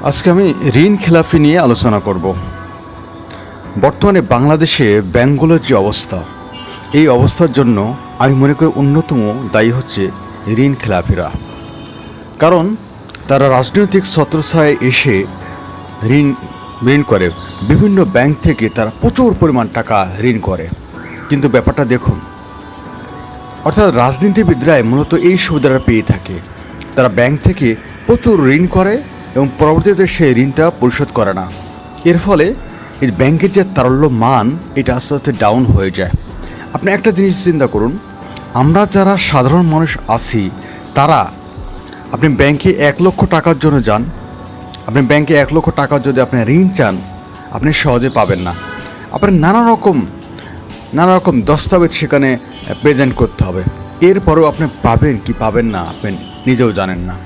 আজকে আমি ঋণ খেলাপি নিয়ে আলোচনা করব। বর্তমানে বাংলাদেশে ব্যাংকগুলোর যে অবস্থা, এই অবস্থার জন্য আমি মনে করি অন্যতম দায়ী হচ্ছে ঋণ খেলাপিরা। কারণ তারা রাজনৈতিক ছত্রছায়ায় এসে ঋণ ঋণ করে, বিভিন্ন ব্যাংক থেকে তারা প্রচুর পরিমাণ টাকা ঋণ করে। কিন্তু ব্যাপারটা দেখুন, অর্থাৎ রাজনীতিবিদরাই মূলত এই সুবিধাটা পেয়ে থাকে। তারা ব্যাংক থেকে প্রচুর ঋণ করে এবং পরবর্তীতে সেই ঋণটা পরিশোধ করে না। এর ফলে এই ব্যাংকের যে তারল্য মান, এটা আস্তে আস্তে ডাউন হয়ে যায়। আপনি একটা জিনিস চিন্তা করুন, আমরা যারা সাধারণ মানুষ আছি তারা, আপনি ব্যাংকে 1,00,000 টাকার জন্য যান, আপনি ব্যাংকে 1,00,000 টাকার যদি আপনি ঋণ চান, আপনি সহজে পাবেন না। আপনার নানা রকম দস্তাবেজ সেখানে প্রেজেন্ট করতে হবে। এরপরেও আপনি পাবেন কি পাবেন না আপনি নিজেও জানেন না।